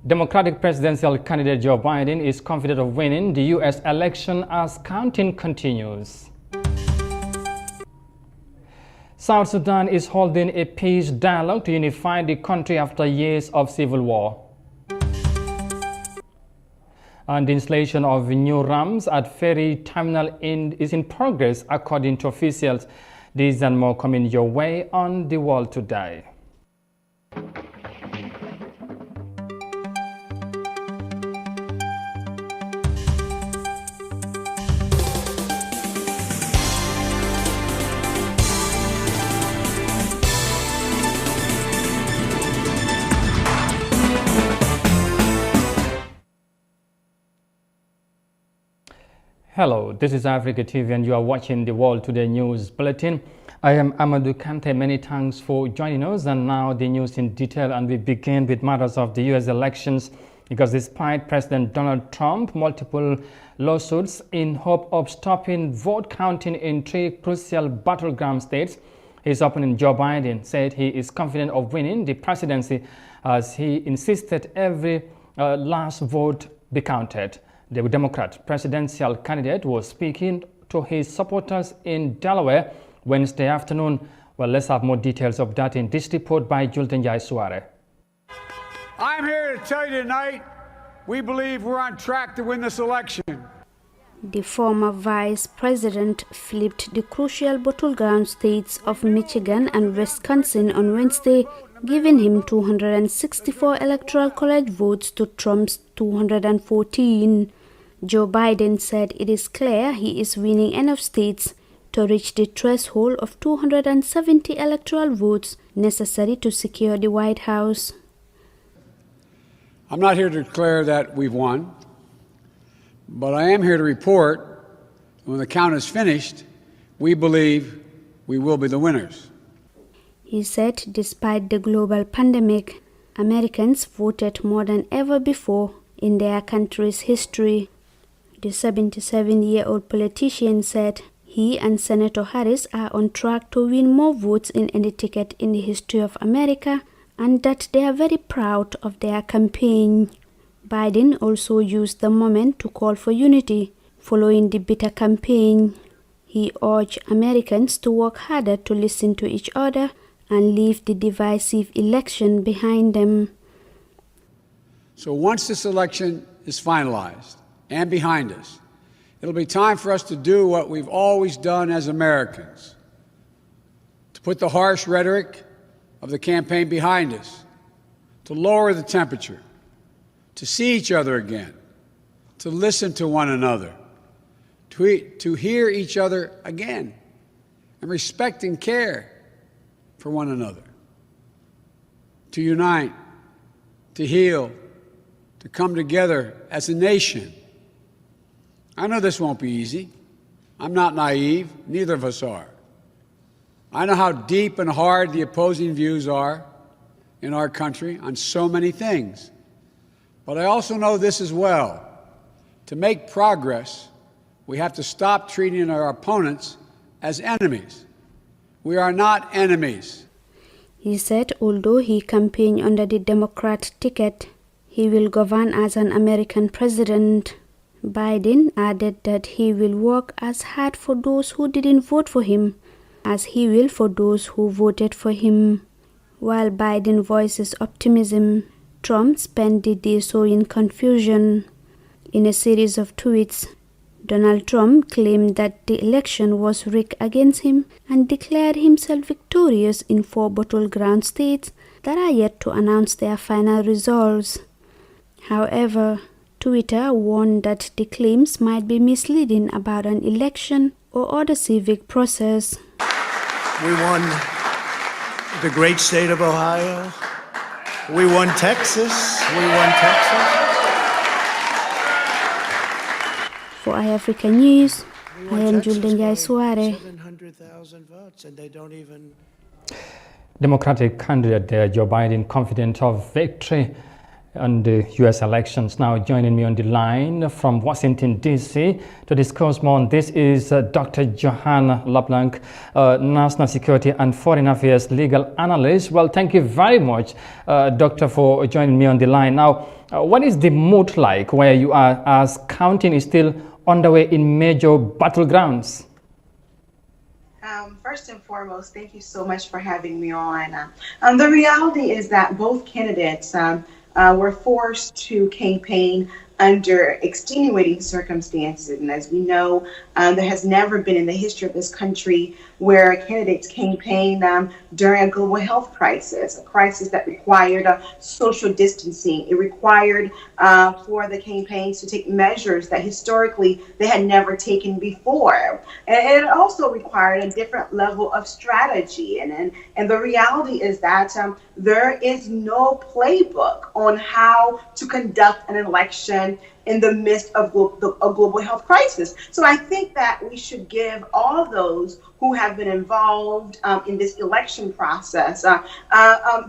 Democratic presidential candidate Joe Biden is confident of winning the U.S. election as counting continues. South Sudan is holding a peace dialogue to unify the country after years of civil war. And the installation of new ramps at ferry terminal is in progress according to officials. These and more coming your way on The World Today. Hello, this is Africa TV and you are watching the World Today News Bulletin. I am Amadou Kante. Many thanks for joining us, and now the news in detail, and we begin with matters of the U.S. elections, because despite President Donald Trump multiple lawsuits in hope of stopping vote counting in 3 crucial battleground states, his opponent Joe Biden said he is confident of winning the presidency as he insisted every last vote be counted. The Democrat presidential candidate was speaking to his supporters in Delaware Wednesday afternoon. Well, let's have more details of that in this report by Bulletin. I'm here to tell you tonight, we believe we're on track to win this election. The former vice president flipped the crucial battleground states of Michigan and Wisconsin on Wednesday, giving him 264 electoral college votes to Trump's 214. Joe Biden said it is clear he is winning enough states to reach the threshold of 270 electoral votes necessary to secure the White House. I'm not here to declare that we've won, but I am here to report when the count is finished, we believe we will be the winners. He said despite the global pandemic, Americans voted more than ever before in their country's history. The 77-year-old politician said he and Senator Harris are on track to win more votes in any ticket in the history of America, and that they are very proud of their campaign. Biden also used the moment to call for unity following the bitter campaign. He urged Americans to work harder to listen to each other and leave the divisive election behind them. So once this election is finalized and behind us, it'll be time for us to do what we've always done as Americans, to put the harsh rhetoric of the campaign behind us, to lower the temperature, to see each other again, to listen to one another, to hear each other again, and respect and care for one another, to unite, to heal, to come together as a nation. I know this won't be easy. I'm not naive. Neither of us are. I know how deep and hard the opposing views are in our country on so many things. But I also know this as well. To make progress, we have to stop treating our opponents as enemies. We are not enemies. He said although he campaigned under the Democrat ticket, he will govern as an American president. Biden added that he will work as hard for those who didn't vote for him as he will for those who voted for him. While Biden voices optimism, Trump spent the day sowing confusion. In a series of tweets, Donald Trump claimed that the election was rigged against him and declared himself victorious in 4 battleground states that are yet to announce their final results. However, Twitter warned that the claims might be misleading about an election or other civic process. We won the great state of Ohio. We won Texas. For iAfrica News, I am Bulletin. Democratic candidate Joe Biden confident of victory on the U.S. elections. Now joining me on the line from Washington, D.C. to discuss more on this is Dr. Johanna LeBlanc, National Security and Foreign Affairs Legal Analyst. Well, thank you very much, Doctor, for joining me on the line. Now, what is the mood like where you are as counting is still underway in major battlegrounds? First and foremost, thank you so much for having me on. The reality is that both candidates were forced to campaign under extenuating circumstances. And as we know, there has never been in the history of this country where candidates campaigned during a global health crisis, a crisis that required social distancing. It required for the campaigns to take measures that historically they had never taken before. And it also required a different level of strategy. And the reality is that there is no playbook on how to conduct an election in the midst of a global health crisis. So I think that we should give all those who have been involved in this election process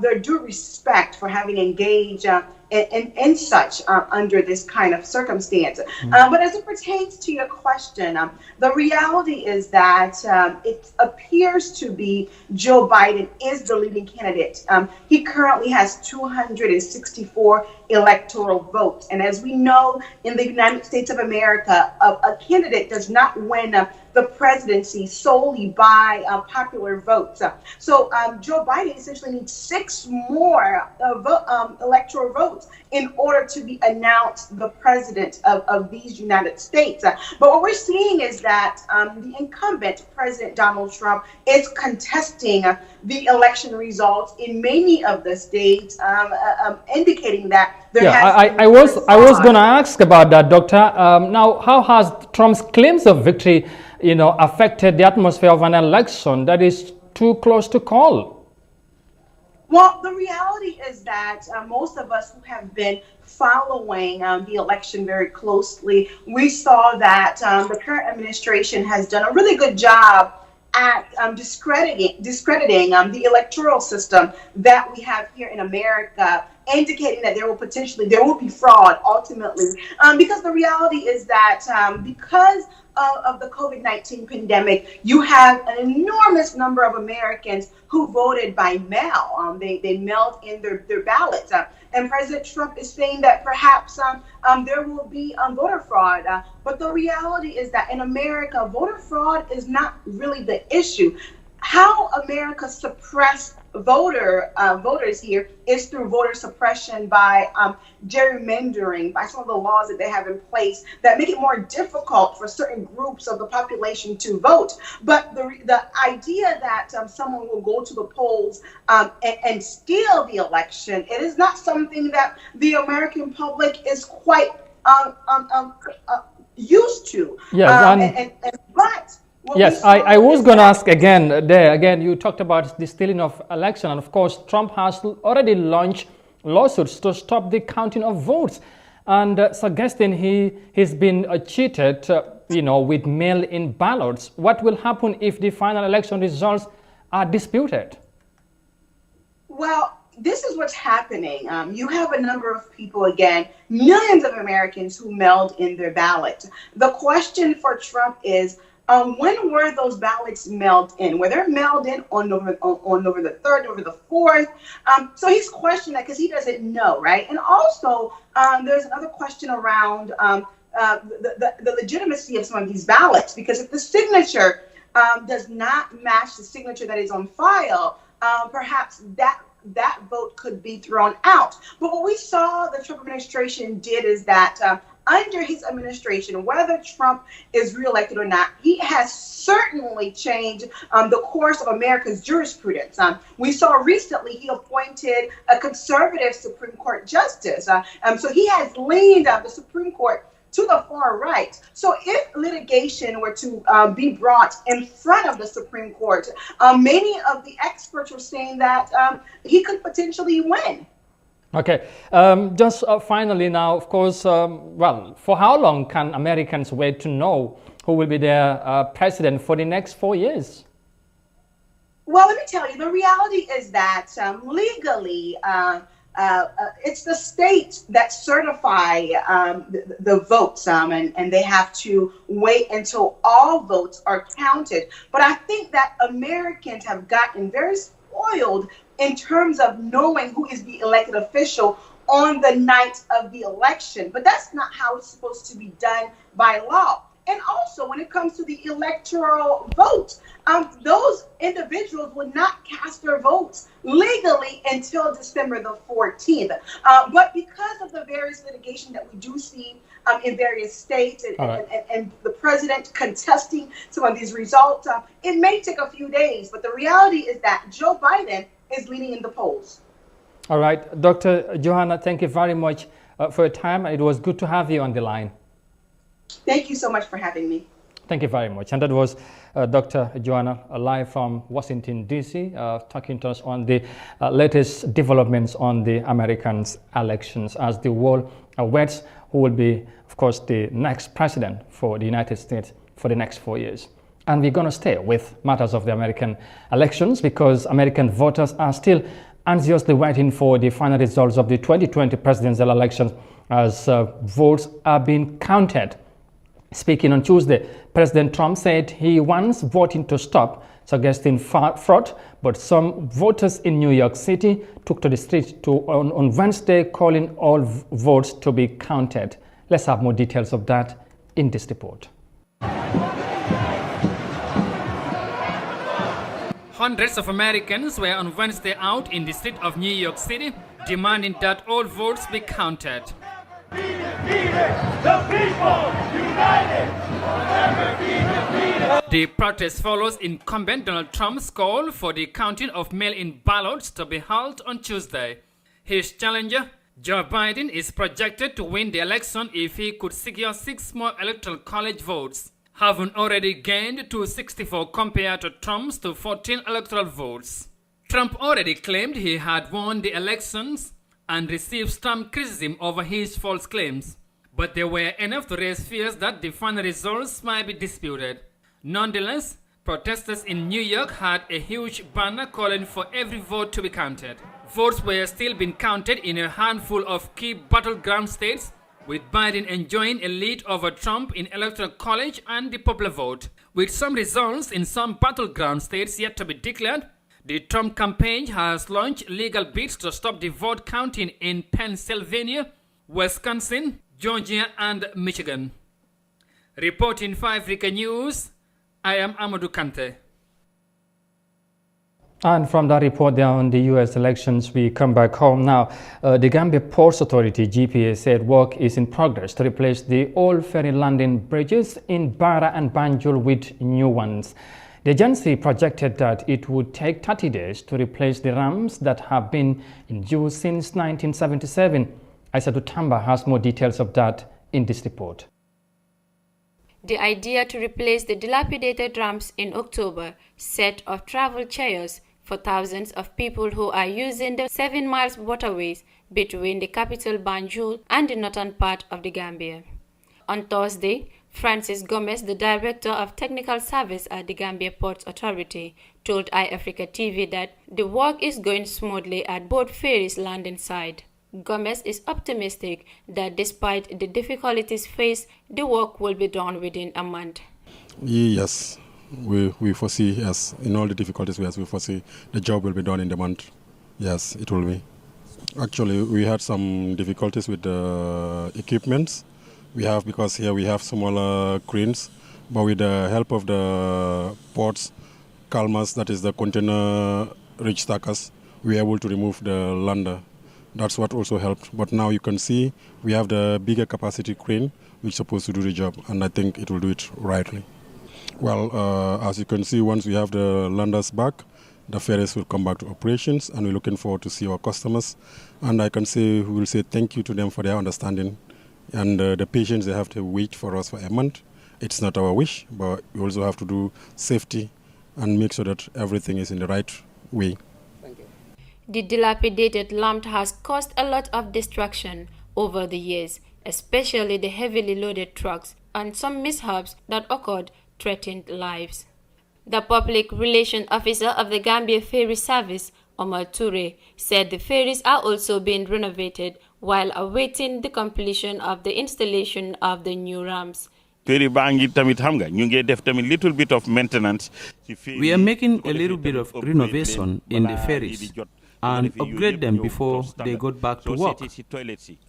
their due respect for having engaged in such under this kind of circumstance. But as it pertains to your question, the reality is that it appears to be Joe Biden is the leading candidate. He currently has 264 electoral votes. And as we know, in the United States of America, a candidate does not win the presidency solely by popular votes. So Joe Biden essentially needs 6 more electoral votes in order to be announced the president of these United States. But what we're seeing is that the incumbent, President Donald Trump, is contesting the election results in many of the states, indicating that there I was going to ask about that, Doctor. Now, how has Trump's claims of victory, affected the atmosphere of an election that is too close to call? Well, the reality is that most of us who have been following the election very closely, we saw that the current administration has done a really good job at discrediting the electoral system that we have here in America, indicating that there will be fraud ultimately, because the reality is that because of the COVID-19 pandemic, you have an enormous number of Americans who voted by mail. They mailed in their ballots. And President Trump is saying that perhaps there will be voter fraud. But the reality is that in America, voter fraud is not really the issue. How America suppressed voters here is through voter suppression by gerrymandering, by some of the laws that they have in place that make it more difficult for certain groups of the population to vote. But the idea that someone will go to the polls and steal the election, it is not something that the American public is quite used to. Yes, but yes, I was going to ask again, you talked about the stealing of election. And of course, Trump has already launched lawsuits to stop the counting of votes and suggesting he's been cheated, with mail-in ballots. What will happen if the final election results are disputed? Well, this is what's happening. You have a number of people, again, millions of Americans who mailed in their ballots. The question for Trump is, when were those ballots mailed in? Were they mailed in on November the 3rd, November the 4th? So he's questioning that because he doesn't know, right? And also, there's another question around the legitimacy of some of these ballots, because if the signature does not match the signature that is on file, perhaps that vote could be thrown out. But what we saw the Trump administration did is that under his administration, whether Trump is reelected or not, he has certainly changed the course of America's jurisprudence. We saw recently he appointed a conservative Supreme Court justice. So he has leaned the Supreme Court to the far right. So if litigation were to be brought in front of the Supreme Court, many of the experts were saying that he could potentially win. Okay, just finally now, of course, for how long can Americans wait to know who will be their president for the next 4 years? Well, let me tell you, the reality is that legally, it's the states that certify the votes, and they have to wait until all votes are counted. But I think that Americans have gotten very spoiled in terms of knowing who is the elected official on the night of the election. But that's not how it's supposed to be done by law. And also, when it comes to the electoral vote, those individuals would not cast their votes legally until December the 14th. But because of the various litigation that we do see in various states and the president contesting some of these results, it may take a few days. But the reality is that Joe Biden is leading in the polls. All right. Dr. Johanna, thank you very much for your time. It was good to have you on the line. Thank you so much for having me. Thank you very much. And that was Dr. Johanna, live from Washington, D.C., talking to us on the latest developments on the American elections as the world awaits who will be, of course, the next president for the United States for the next 4 years. And we're going to stay with matters of the American elections because American voters are still anxiously waiting for the final results of the 2020 presidential elections as votes are being counted. Speaking on Tuesday, President Trump said he wants voting to stop, suggesting fraud, but some voters in New York City took to the streets on Wednesday calling all votes to be counted. Let's have more details of that in this report. Hundreds of Americans were on Wednesday out in the street of New York City demanding that all votes be counted. Be defeated, the people united, will never be defeated. The protest follows incumbent Donald Trump's call for the counting of mail-in ballots to be held on Tuesday. His challenger, Joe Biden, is projected to win the election if he could secure 6 more electoral college votes, having already gained 264 compared to Trump's 214 electoral votes. Trump already claimed he had won the elections and received strong criticism over his false claims, but they were enough to raise fears that the final results might be disputed. Nonetheless, protesters in New York had a huge banner calling for every vote to be counted. Votes were still being counted in a handful of key battleground states, with Biden enjoying a lead over Trump in electoral college and the popular vote. With some results in some battleground states yet to be declared, the Trump campaign has launched legal bids to stop the vote counting in Pennsylvania, Wisconsin, Georgia, and Michigan. Reporting for Africa News, I am Amadou Kante. And from that report there on the U.S. elections, we come back home now. The Gambia Ports Authority, GPA, said work is in progress to replace the old ferry landing bridges in Barra and Banjul with new ones. The agency projected that it would take 30 days to replace the ramps that have been in use since 1977. Aissatou Tamba has more details of that in this report. The idea to replace the dilapidated ramps in October set off travel chaos for thousands of people who are using the 7 miles waterways between the capital Banjul and the northern part of the Gambia. On Thursday, Francis Gomez, the Director of Technical Service at the Gambia Ports Authority, told iAfrica TV that the work is going smoothly at both ferries landing site. Gomez is optimistic that despite the difficulties faced, the work will be done within a month. Yes, we foresee, yes, in all the difficulties we foresee the job will be done in the month. Yes, it will be. Actually, we had some difficulties with the equipment. We have, because here we have smaller cranes, but with the help of the ports, calmers, that is the container ridge stackers, we are able to remove the lander. That's what also helped. But now you can see we have the bigger capacity crane, which is supposed to do the job, and I think it will do it rightly. Well, as you can see, once we have the landers back, the ferries will come back to operations, and we're looking forward to see our customers. And I can say, we will say thank you to them for their understanding and the patience they have to wait for us for a month. It's not our wish, but we also have to do safety and make sure that everything is in the right way. Thank you. The dilapidated lamp has caused a lot of destruction over the years, especially the heavily loaded trucks, and some mishaps that occurred threatened lives. The public relations officer of the Gambia Ferry Service, Omar Toure, said the ferries are also being renovated while awaiting the completion of the installation of the new ramps. We are making a little bit of renovation in the ferries, and upgrade them before they got back to work.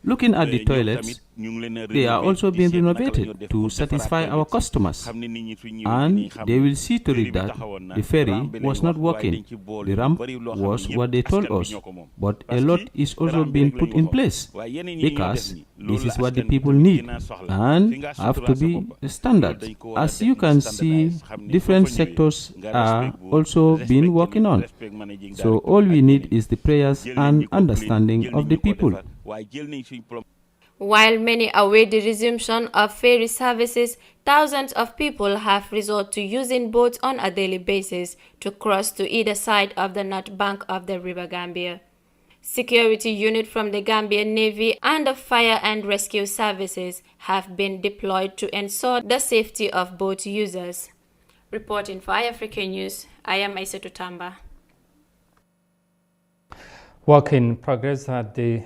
Looking at the toilets, they are also being renovated to satisfy our customers, and they will see to it that the ferry was not working. The ramp was what they told us, but a lot is also being put in place because this is what the people need and have to be standard. As you can see, different sectors are also being working on. So all we need is the prayers and understanding of the people. While many await the resumption of ferry services, thousands of people have resorted to using boats on a daily basis to cross to either side of the north bank of the River Gambia. Security units from the Gambian Navy and the Fire and Rescue Services have been deployed to ensure the safety of boat users. Reporting for iAfrican News, I am Aissatou Tamba. Work in progress at the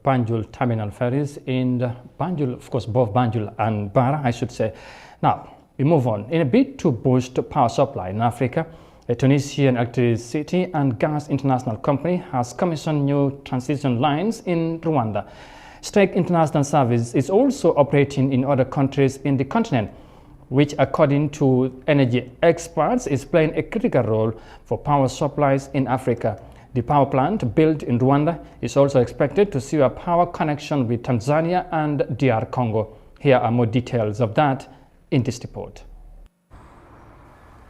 Banjul terminal ferries in Banjul, of course, both Banjul and Bara, I should say. Now, we move on. In a bid to boost power supply in Africa, a Tunisian electricity and gas international company has commissioned new transition lines in Rwanda. STEC International Service is also operating in other countries in the continent, which, according to energy experts, is playing a critical role for power supplies in Africa. The power plant built in Rwanda is also expected to see a power connection with Tanzania and DR Congo. Here are more details of that in this report.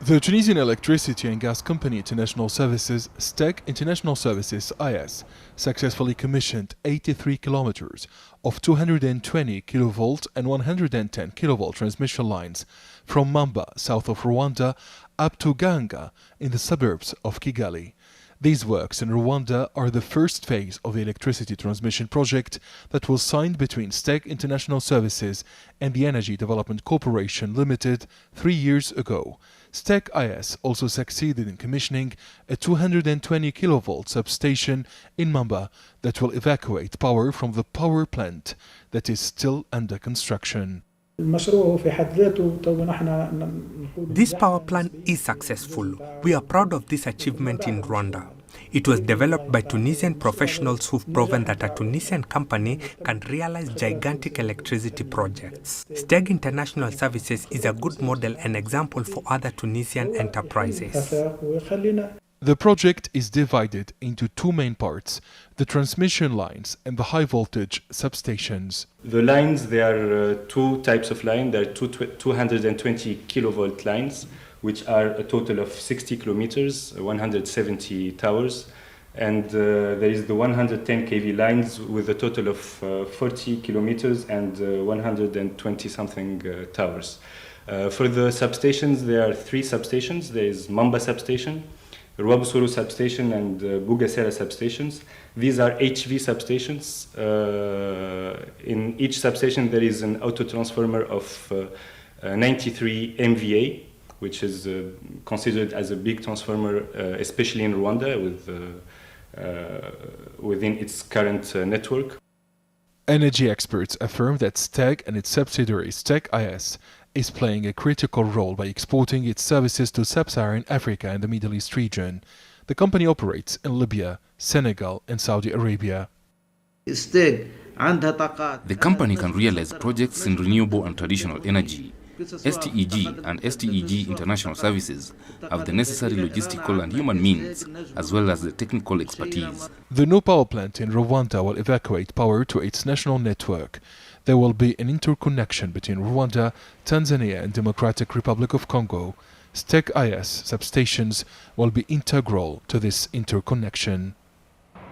The Tunisian Electricity and Gas Company International Services, STEC International Services IS, successfully commissioned 83 kilometers of 220 kilovolt and 110 kilovolt transmission lines from Mamba, south of Rwanda, up to Ganga in the suburbs of Kigali. These works in Rwanda are the first phase of the electricity transmission project that was signed between STEC International Services and the Energy Development Corporation Limited 3 years ago. STEC IS also succeeded in commissioning a 220 kilovolt substation in Mamba that will evacuate power from the power plant that is still under construction. This power plant is successful. We are proud of this achievement in Rwanda. It was developed by Tunisian professionals who've proven that a Tunisian company can realize gigantic electricity projects. STEG International Services is a good model and example for other Tunisian enterprises. The project is divided into two main parts, the transmission lines and the high voltage substations. The lines, there are two types of line. There are 220 kilovolt lines, which are a total of 60 kilometers, 170 towers. And there is the 110 kV lines with a total of 40 kilometers and 120 something towers. For the substations, there are three substations. There is Mamba substation, Rwabusoro substation and Bugesera substations. These are HV substations. In each substation there is an auto transformer of 93 MVA, which is considered as a big transformer, especially in Rwanda within its current network. Energy experts affirm that STEG and its subsidiary STEG IS is playing a critical role by exporting its services to sub-Saharan Africa and the Middle East region. The company operates in Libya, Senegal and Saudi Arabia. The company can realize projects in renewable and traditional energy. STEG and STEG International Services have the necessary logistical and human means, as well as the technical expertise. The new power plant in Rwanda will evacuate power to its national network. There will be an interconnection between Rwanda, Tanzania and Democratic Republic of Congo. STEG IS substations will be integral to this interconnection.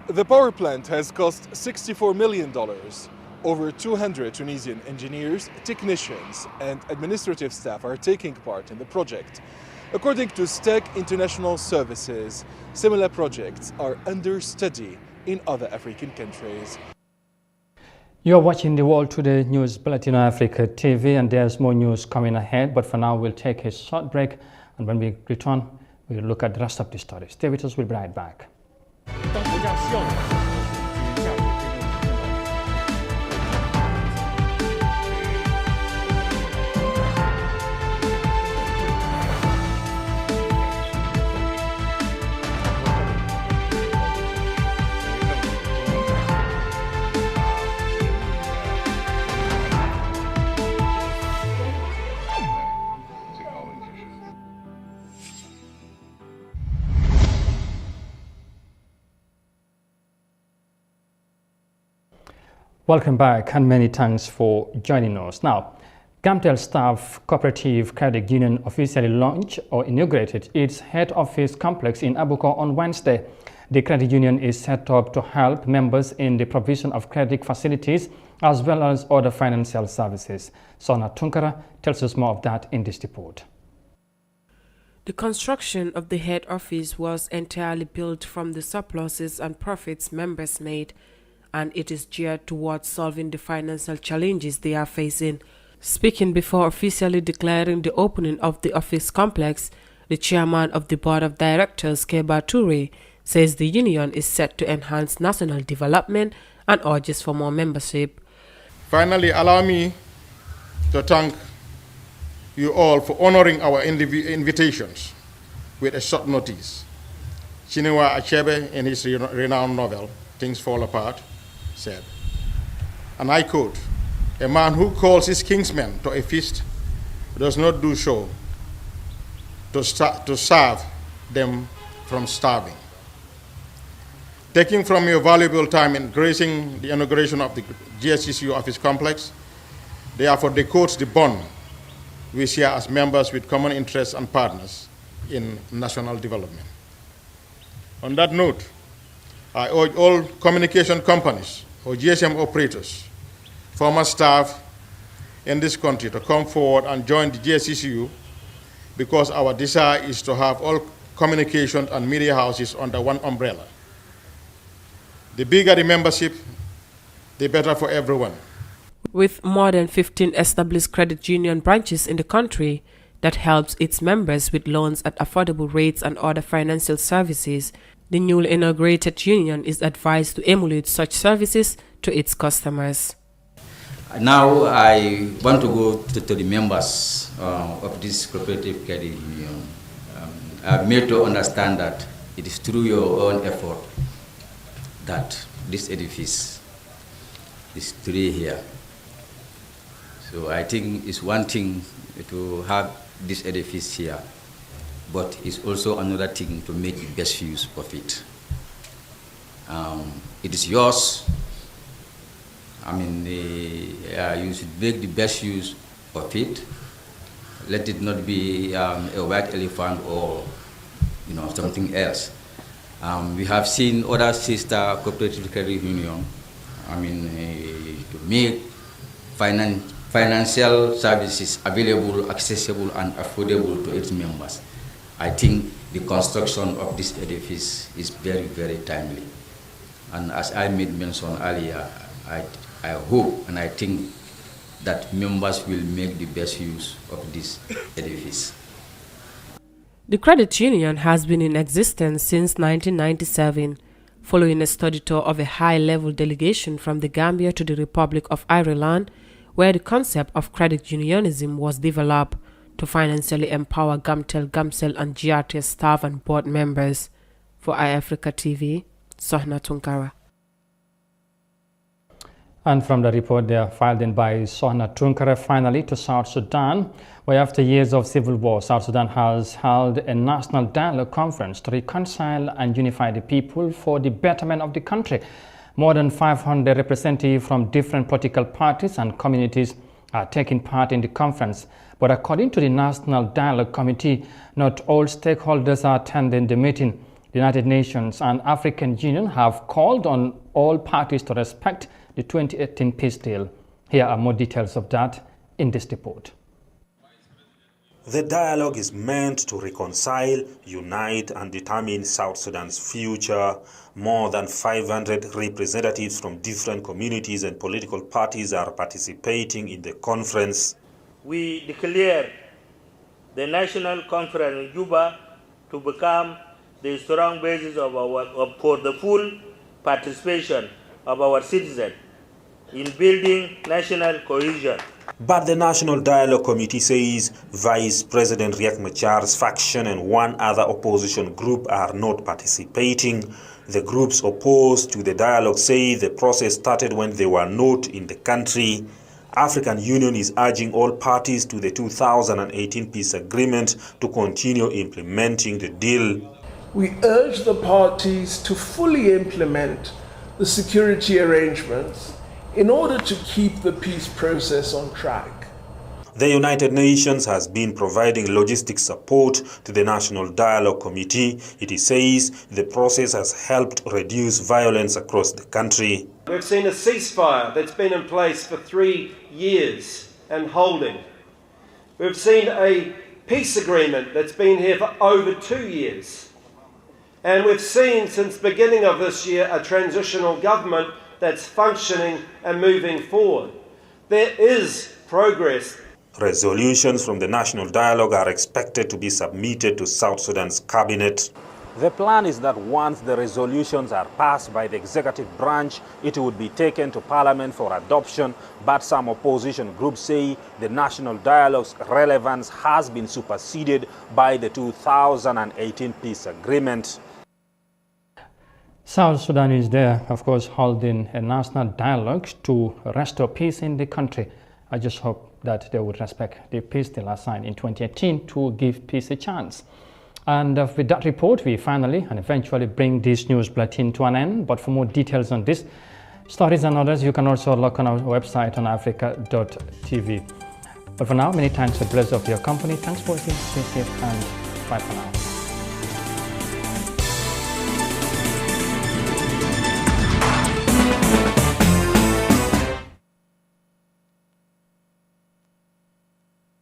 The power plant has cost $64 million. Over 200 Tunisian engineers, technicians and administrative staff are taking part in the project. According to STEG International Services, similar projects are under study in other African countries. You're watching the World Today News Bulletin on Africa TV, and there's more news coming ahead. But for now, we'll take a short break, and when we return, we'll look at the rest of the story. Stay with us, we'll be right back. Welcome back and many thanks for joining us. Now, Gamtel Staff Cooperative Credit Union officially launched or inaugurated its head office complex in Abuko on Wednesday. The credit union is set up to help members in the provision of credit facilities as well as other financial services. Sona Tunkara tells us more of that in this report. The construction of the head office was entirely built from the surpluses and profits members made, and it is geared towards solving the financial challenges they are facing. Speaking before officially declaring the opening of the office complex, the chairman of the board of directors, Keba Toure, says the union is set to enhance national development and urges for more membership. Finally, allow me to thank you all for honoring our invitations with a short notice. Chinua Achebe, in his renowned novel, Things Fall Apart, said, and I quote, "A man who calls his kinsmen to a feast does not do so to serve them from starving." Taking from your valuable time in gracing the inauguration of the GSCCU office complex, therefore decodes the bond we share as members with common interests and partners in national development. On that note, I urge all communication companies or GSM operators, former staff in this country to come forward and join the GSCCU, because our desire is to have all communication and media houses under one umbrella. The bigger the membership, the better for everyone. With more than 15 established credit union branches in the country that helps its members with loans at affordable rates and other financial services, the newly inaugurated union is advised to emulate such services to its customers. Now I want to go to the members of this cooperative credit union. I've made to understand that it is through your own effort that this edifice is today here. So I think it's one thing to have this edifice here, but it's also another thing to make the best use of it. It is yours. I mean, you should make the best use of it. Let it not be a white elephant or something else. We have seen other sister cooperative credit union, to make financial services available, accessible, and affordable to its members. I think the construction of this edifice is very, very timely. And as I made mention earlier, I hope and I think that members will make the best use of this edifice. The credit union has been in existence since 1997, following a study tour of a high-level delegation from the Gambia to the Republic of Ireland, where the concept of credit unionism was developed to financially empower Gamtel, Gamcel, and GRTS staff and board members. For iAfrica TV, Sohna Tunkara. And from the report there filed in by Sohna Tunkara, finally to South Sudan, where after years of civil war, South Sudan has held a national dialogue conference to reconcile and unify the people for the betterment of the country. More than 500 representatives from different political parties and communities are taking part in the conference. But according to the National Dialogue Committee, not all stakeholders are attending the meeting. The United Nations and African Union have called on all parties to respect the 2018 peace deal. Here are more details of that in this report. The dialogue is meant to reconcile, unite, and determine South Sudan's future. More than 500 representatives from different communities and political parties are participating in the conference. We declare the National Conference in Juba to become the strong basis for the full participation of our citizens in building national cohesion. But the National Dialogue Committee says Vice President Riek Machar's faction and one other opposition group are not participating. The groups opposed to the dialogue say the process started when they were not in the country. African Union is urging all parties to the 2018 peace agreement to continue implementing the deal. We urge the parties to fully implement the security arrangements in order to keep the peace process on track. The United Nations has been providing logistic support to the National Dialogue Committee. It says the process has helped reduce violence across the country. We've seen a ceasefire that's been in place for 3 years and holding. We've seen a peace agreement that's been here for over 2 years. And we've seen since the beginning of this year a transitional government that's functioning and moving forward. There is progress. Resolutions from the National Dialogue are expected to be submitted to South Sudan's cabinet. The plan is that once the resolutions are passed by the executive branch, it would be taken to Parliament for adoption, but some opposition groups say the National Dialogue's relevance has been superseded by the 2018 peace agreement. South Sudan is there, of course, holding a national dialogue to restore peace in the country. I just hope that they would respect the peace deal assigned in 2018 to give peace a chance. And with that report, we finally and eventually bring this news bulletin to an end. But for more details on this, stories and others, you can also log on our website on africa.tv. But for now, many thanks for the pleasure of your company. Thanks for watching. Stay safe and bye for now.